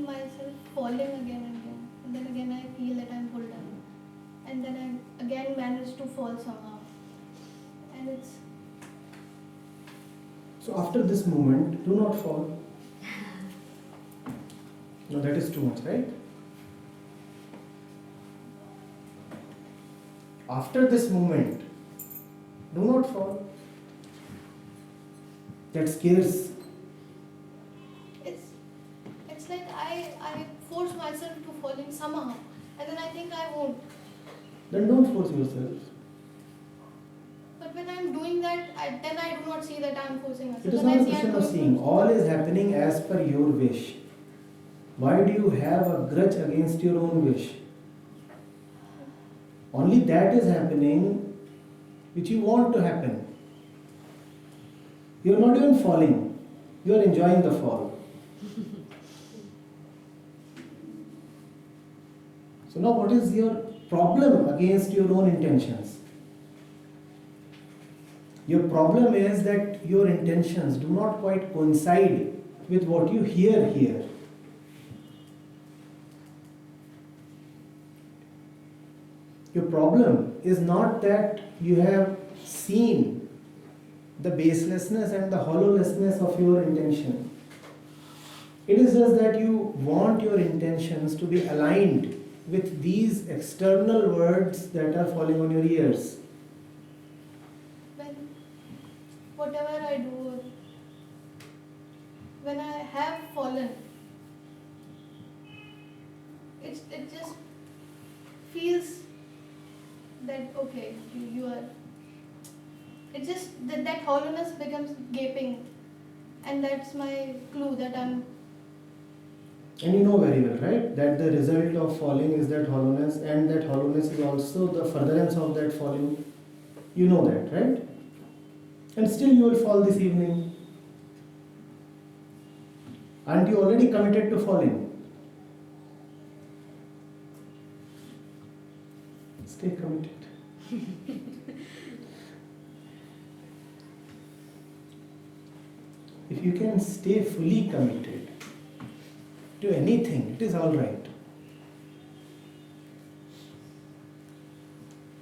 find myself falling again and again. And then again I feel that I'm pulled down. And then I again manage to fall somehow. And it's... So after this moment, do not fall. No, that is too much, right? After this moment, do not fall. That scares. It's like I force myself to falling somehow. And then I think I won't. Then don't force yourself. But when I'm doing that, then I do not see that I'm forcing myself. It is not a question of seeing. All is happening as per your wish. Why do you have a grudge against your own wish? Only that is happening which you want to happen. You are not even falling. You are enjoying the fall. So now what is your problem against your own intentions? Your problem is that your intentions do not quite coincide with what you hear here. Your problem is not that you have seen the baselessness and the hollowlessness of your intention. It is just that you want your intentions to be aligned with these external words that are falling on your ears. When whatever I do, when I have fallen, it just feels that okay, you are. It just that hollowness becomes gaping, and that's my clue that I'm. And you know very well, right, that the result of falling is that hollowness, and that hollowness is also the furtherance of that falling. You know that, right? And still you will fall this evening. Aren't you already committed to falling? Stay committed. If you can stay fully committed to anything, it is all right.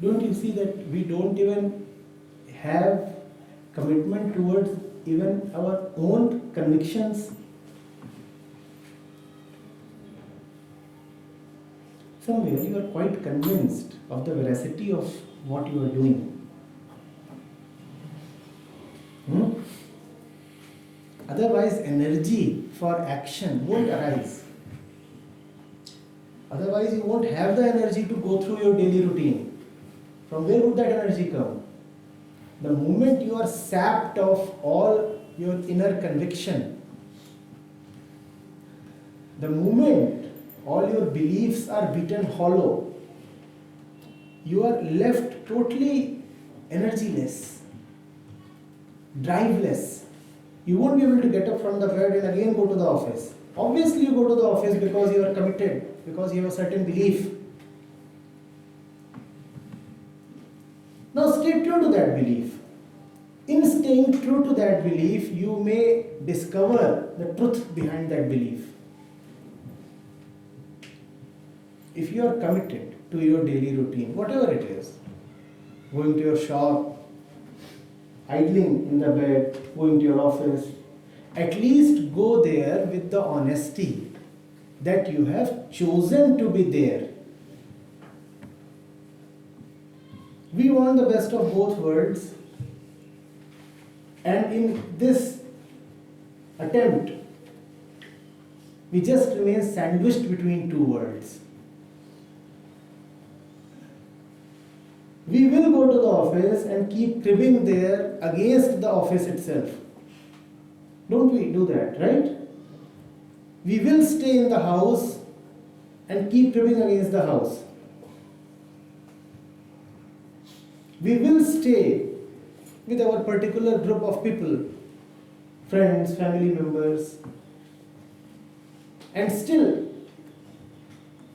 Don't you see that we don't even have commitment towards even our own convictions? Somewhere you are quite convinced of the veracity of what you are doing. Otherwise, energy for action won't arise. Otherwise, you won't have the energy to go through your daily routine. From where would that energy come? The moment you are sapped of all your inner conviction, the moment all your beliefs are beaten hollow, you are left totally energyless, driveless. You won't be able to get up from the bed and again go to the office. Obviously you go to the office because you are committed, because you have a certain belief. Now stay true to that belief. In staying true to that belief, you may discover the truth behind that belief. If you are committed to your daily routine, whatever it is, going to your shop, idling in the bed, going to your office, at least go there with the honesty that you have chosen to be there. We want the best of both worlds, and in this attempt, we just remain sandwiched between two worlds. We will go to the office and keep cribbing there against the office itself. Don't we do that, right? We will stay in the house and keep cribbing against the house. We will stay with our particular group of people, friends, family members, and still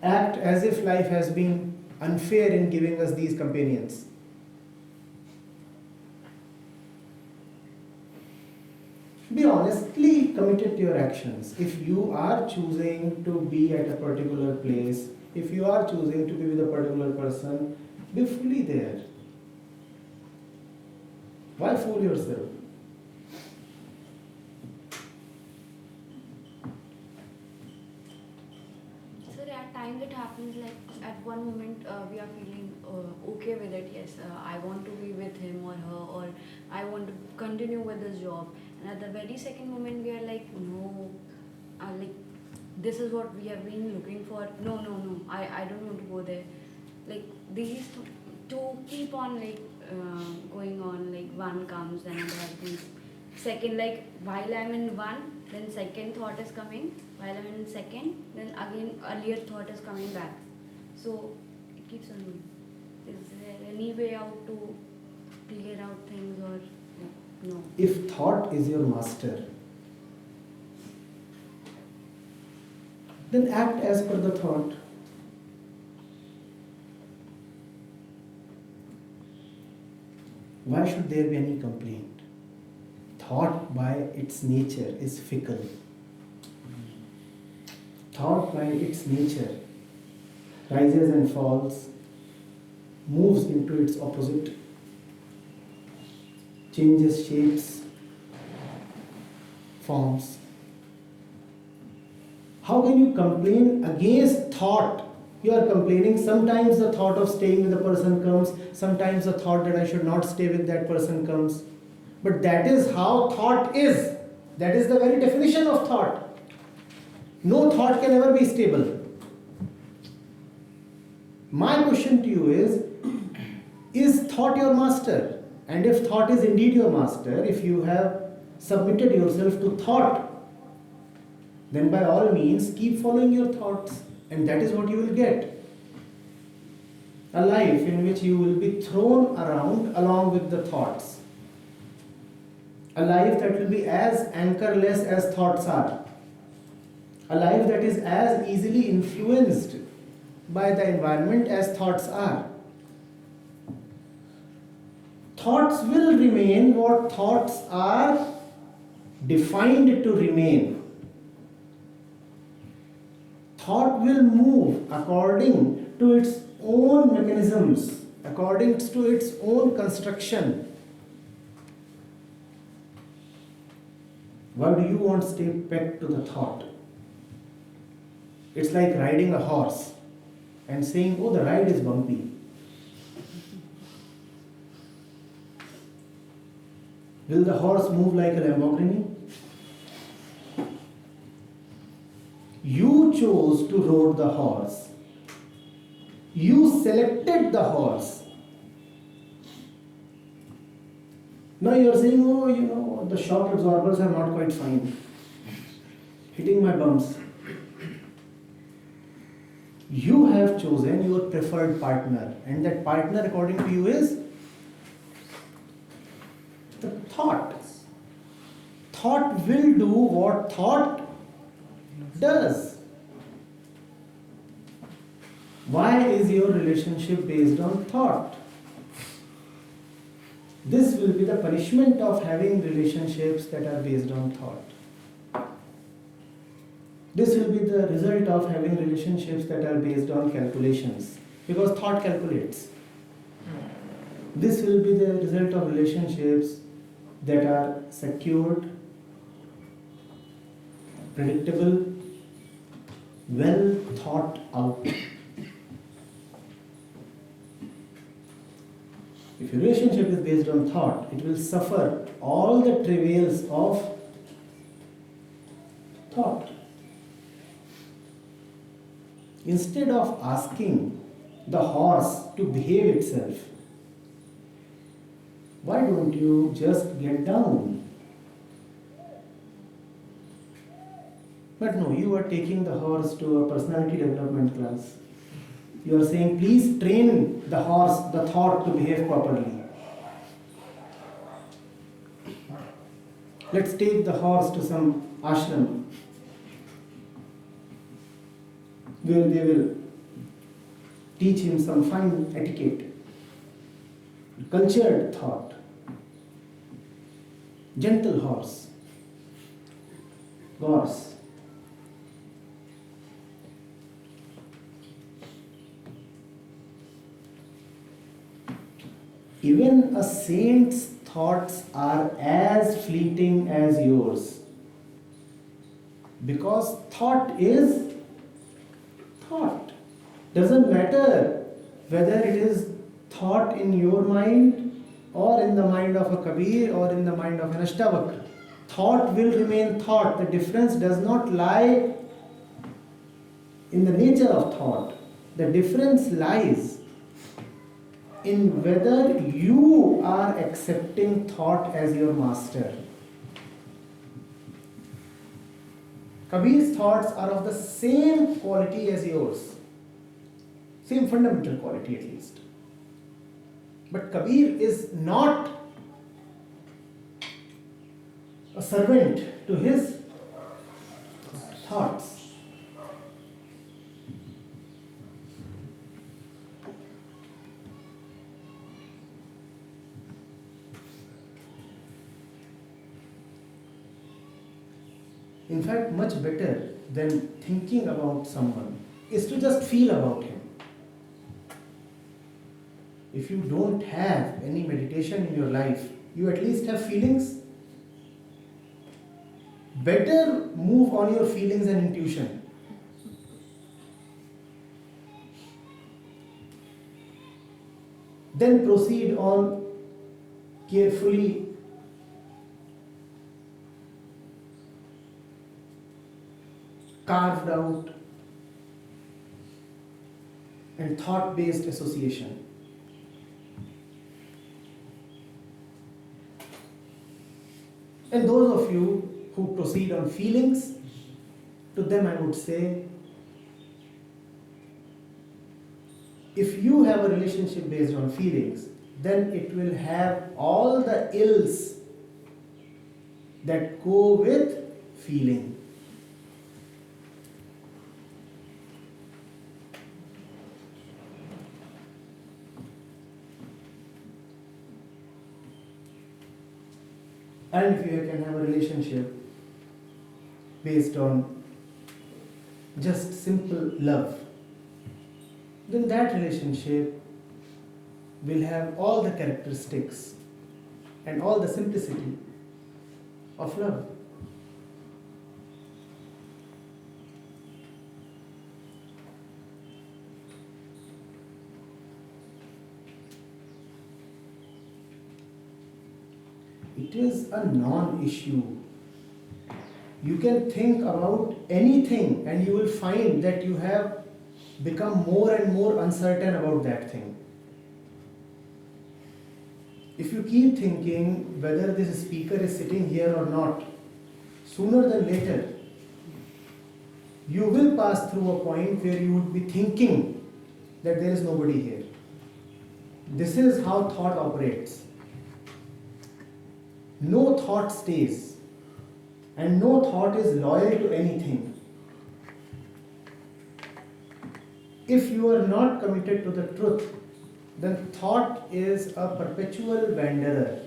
act as if life has been unfair in giving us these companions. Be honestly committed to your actions. If you are choosing to be at a particular place, if you are choosing to be with a particular person, be fully there. Why fool yourself? So at times it happens like at one moment we are feeling okay with it. Yes, I want to be with him or her, or I want to continue with this job. And at the very second moment we are like, no, like this is what we have been looking for. No, no, no, I don't want to go there. Like these two keep on like going on. Like one comes and another happens. Second, like while I'm in one, then second thought is coming. While I'm in second, then again earlier thought is coming back. So it keeps on going. Is there any way out to clear out things or like, no? If thought is your master, then act as per the thought. Why should there be any complaint? Thought by its nature is fickle. Thought by its nature rises and falls, moves into its opposite, changes shapes, forms. How can you complain against thought? You are complaining. Sometimes the thought of staying with a person comes, sometimes the thought that I should not stay with that person comes. But that is how thought is. That is the very definition of thought. No thought can ever be stable. My question to you is thought your master? And if thought is indeed your master, if you have submitted yourself to thought, then by all means keep following your thoughts, and that is what you will get. A life in which you will be thrown around along with the thoughts. A life that will be as anchorless as thoughts are. A life that is as easily influenced by the environment as thoughts are. Thoughts will remain what thoughts are defined to remain. Thought will move according to its own mechanisms, according to its own construction. Why do you want to stay pegged to the thought? It's like riding a horse and saying, oh, the ride is bumpy. Will the horse move like a Lamborghini? You chose to ride the horse. You selected the horse. Now you are saying, oh, the shock absorbers are not quite fine. Hitting my bumps. You have chosen your preferred partner, and that partner according to you is the thought. Thought will do what thought does. Why is your relationship based on thought? This will be the punishment of having relationships that are based on thought. This will be the result of having relationships that are based on calculations, because thought calculates. This will be the result of relationships that are secured, predictable, well thought out. If your relationship is based on thought, it will suffer all the travails of thought. Instead of asking the horse to behave itself, why don't you just get down? But no, you are taking the horse to a personality development class. You are saying, please train the horse, the thought, to behave properly. Let's take the horse to some ashram where they will teach him some fine etiquette, cultured thought. Gentle horse. Gorse. Even a saint's thoughts are as fleeting as yours. Because thought is thought. Doesn't matter whether it is thought in your mind or in the mind of a Kabir or in the mind of an Ashtavakra. Thought will remain thought. The difference does not lie in the nature of thought. The difference lies in whether you are accepting thought as your master. Kabir's thoughts are of the same quality as yours, same fundamental quality at least. But Kabir is not a servant to his thoughts. In fact, much better than thinking about someone is to just feel about him. If you don't have any meditation in your life, you at least have feelings. Better move on your feelings and intuition. Then proceed on carefully carved out and thought-based association. And those of you who proceed on feelings, to them I would say, if you have a relationship based on feelings, then it will have all the ills that go with feeling. And if you can have a relationship based on just simple love, then that relationship will have all the characteristics and all the simplicity of love. It is a non-issue. You can think about anything and you will find that you have become more and more uncertain about that thing. If you keep thinking whether this speaker is sitting here or not, sooner than later, you will pass through a point where you would be thinking that there is nobody here. This is how thought operates. No thought stays, and no thought is loyal to anything. If you are not committed to the truth, then thought is a perpetual wanderer,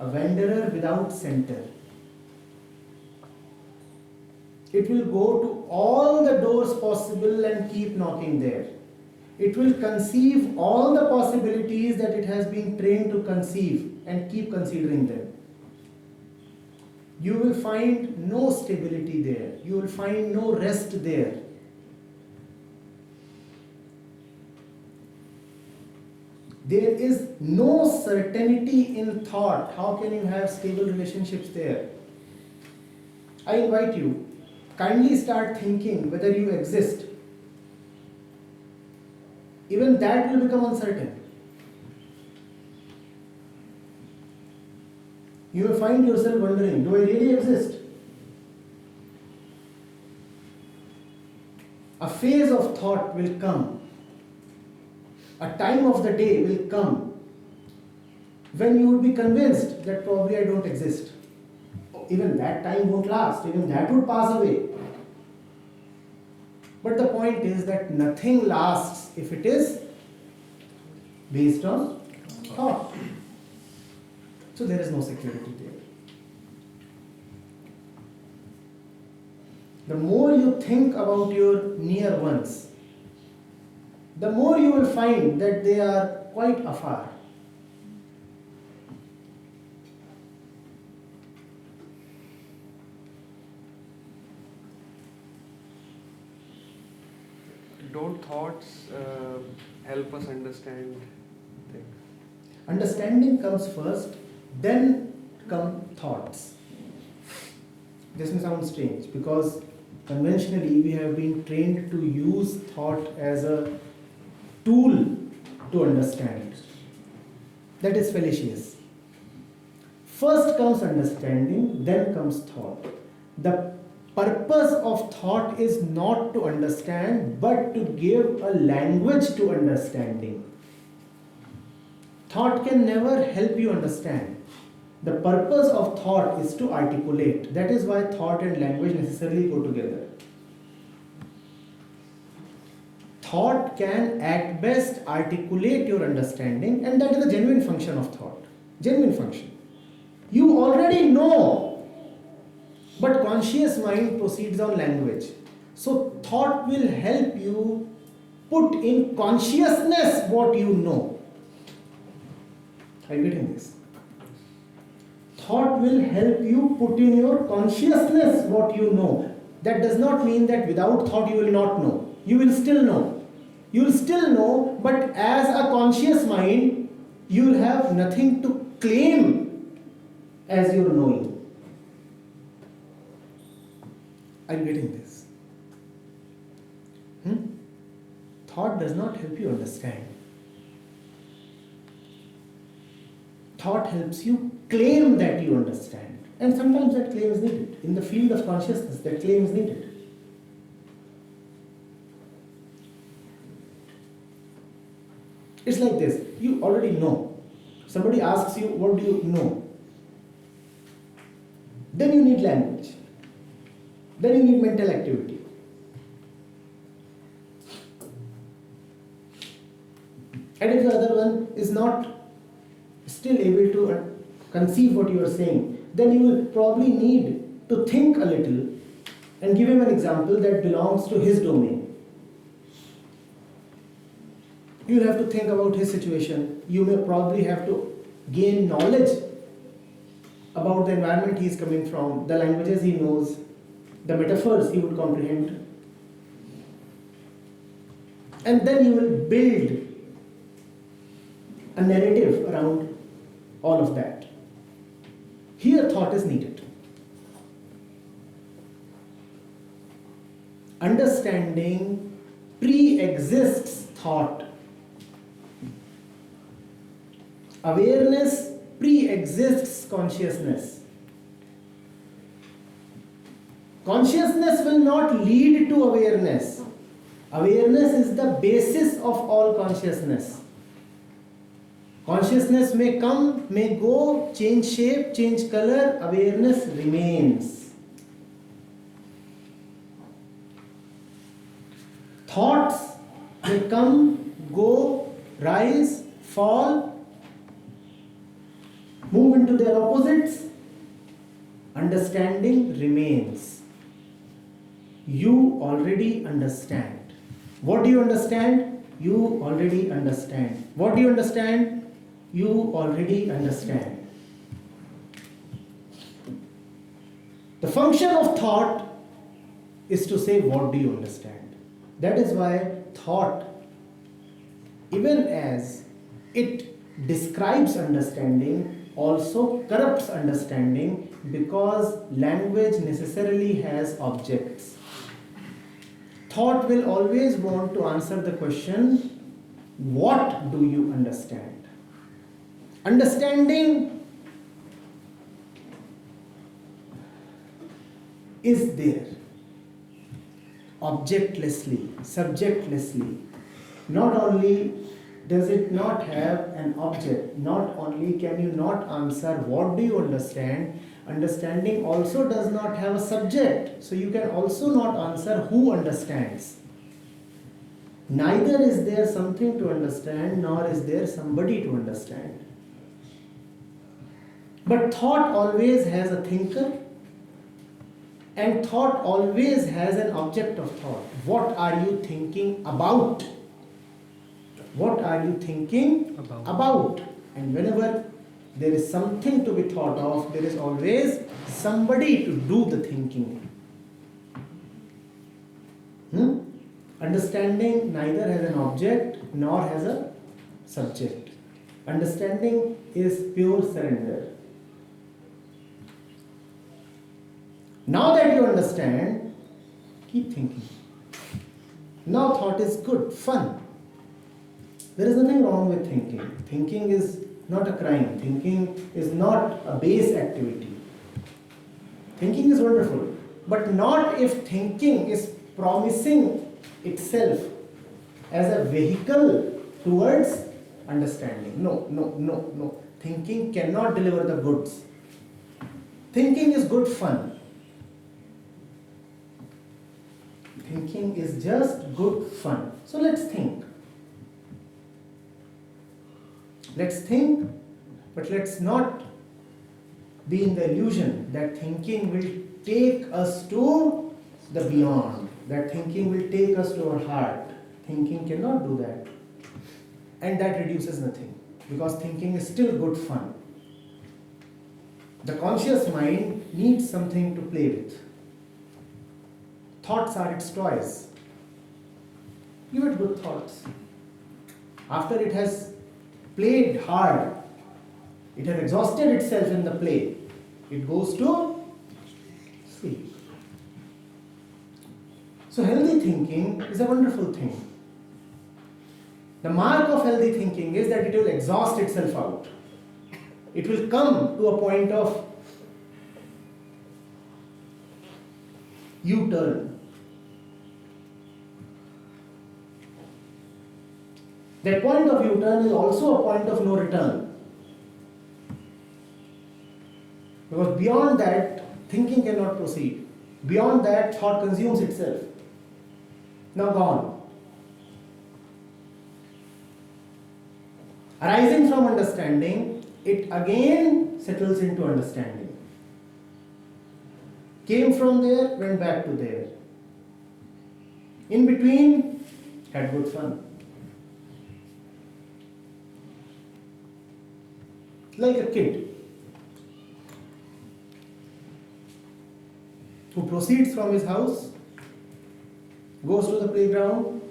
a wanderer without center. It will go to all the doors possible and keep knocking there. It will conceive all the possibilities that it has been trained to conceive and keep considering them. You will find no stability there. You will find no rest there. There is no certainty in thought. How can you have stable relationships there? I invite you, kindly start thinking whether you exist. Even that will become uncertain. You will find yourself wondering, do I really exist? A phase of thought will come. A time of the day will come when you will be convinced that probably I don't exist. Even that time won't last. Even that would pass away. But the point is that nothing lasts if it is based on thought. So there is no security there. The more you think about your near ones, the more you will find that they are quite afar. Don't thoughts help us understand things? Understanding comes first, then come thoughts. This may sound strange because conventionally we have been trained to use thought as a tool to understand. That is fallacious. First comes understanding, then comes thought. The purpose of thought is not to understand, but to give a language to understanding. Thought can never help you understand. The purpose of thought is to articulate. That is why thought and language necessarily go together. Thought can at best articulate your understanding, and that is the genuine function of thought. Genuine function. You already know, but conscious mind proceeds on language. So thought will help you put in consciousness what you know. Are you getting this? Thought will help you put in your consciousness what you know. That does not mean that without thought you will not know. You will still know. You will still know, but as a conscious mind, you will have nothing to claim as your knowing. Are you getting this? Thought does not help you understand. Thought helps you claim that you understand. And sometimes that claim is needed. In the field of consciousness, that claim is needed. It's like this. You already know. Somebody asks you, what do you know? Then you need language. Then you need mental activity. And if the other one is not still able to conceive what you are saying, then you will probably need to think a little and give him an example that belongs to his domain. You will have to think about his situation. You may probably have to gain knowledge about the environment he is coming from, the languages he knows, the metaphors he would comprehend. And then you will build a narrative around all of that. Here thought is needed. Understanding pre-exists thought. Awareness pre-exists consciousness. Consciousness will not lead to awareness. Awareness is the basis of all consciousness. Consciousness may come, may go, change shape, change color, awareness remains. Thoughts may come, go, rise, fall, move into their opposites. Understanding remains. You already understand. What do you understand? You already understand. What do you understand? You already understand. The function of thought is to say, what do you understand? That is why thought, even as it describes understanding, also corrupts understanding, because language necessarily has objects. Thought will always want to answer the question, what do you understand? Understanding is there, objectlessly, subjectlessly. Not only does it not have an object, not only can you not answer what do you understand, understanding also does not have a subject, so you can also not answer who understands. Neither is there something to understand, nor is there somebody to understand. But thought always has a thinker And thought always has an object of thought. What are you thinking about? What are you thinking about? And whenever there is something to be thought of, there is always somebody to do the thinking. Understanding neither has an object nor has a subject. Understanding is pure surrender. Now that you understand, keep thinking. Now thought is good, fun. There is nothing wrong with thinking. Thinking is not a crime. Thinking is not a base activity. Thinking is wonderful. But not if thinking is promising itself as a vehicle towards understanding. No. Thinking cannot deliver the goods. Thinking is good fun. Thinking is just good fun. So let's think. Let's think, but let's not be in the illusion that thinking will take us to the beyond, that thinking will take us to our heart. Thinking cannot do that. And that reduces nothing, because thinking is still good fun. The conscious mind needs something to play with. Thoughts are its toys. Give it good thoughts. After it has played hard, it has exhausted itself in the play, it goes to sleep. So healthy thinking is a wonderful thing. The mark of healthy thinking is that it will exhaust itself out. It will come to a point of U-turn. That point of U-turn is also a point of no return. Because beyond that, thinking cannot proceed. Beyond that, thought consumes itself. Now gone. Arising from understanding, it again settles into understanding. Came from there, went back to there. In between, had good fun. Like a kid who proceeds from his house, goes to the playground,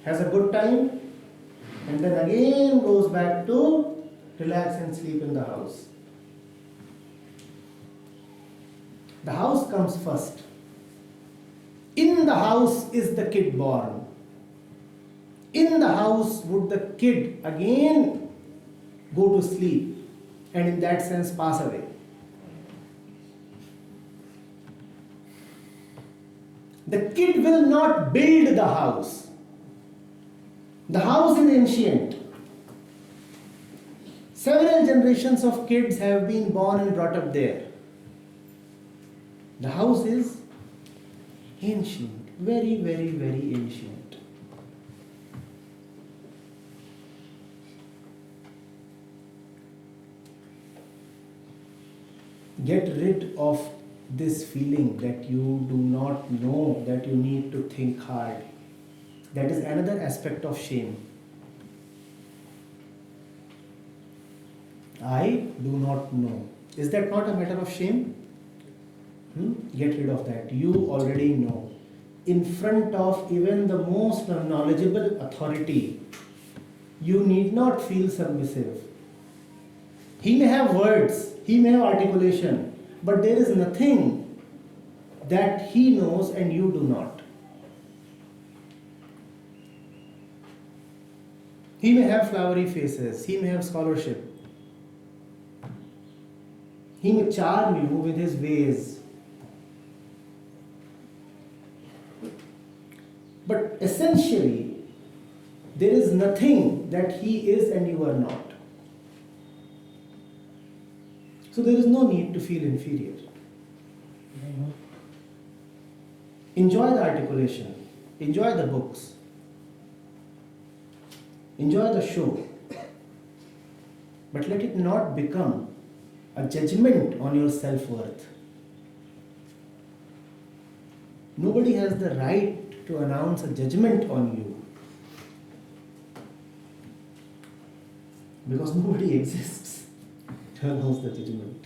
has a good time, and then again goes back to relax and sleep in the house. The house comes first. In the house is the kid born. In the house would the kid again go to sleep and in that sense pass away. The kid will not build the house. The house is ancient. Several generations of kids have been born and brought up there. The house is ancient, very, very, very ancient. Get rid of this feeling that you do not know, that you need to think hard. That is another aspect of shame. I do not know. Is that not a matter of shame? Get rid of that. You already know. In front of even the most knowledgeable authority, you need not feel submissive. He may have words, he may have articulation, but there is nothing that he knows and you do not. He may have flowery faces, he may have scholarship. He may charm you with his ways. But essentially, there is nothing that he is and you are not. So there is no need to feel inferior. Enjoy the articulation. Enjoy the books. Enjoy the show. But let it not become a judgment on your self-worth. Nobody has the right to announce a judgment on you. Because nobody exists to announce the judgment.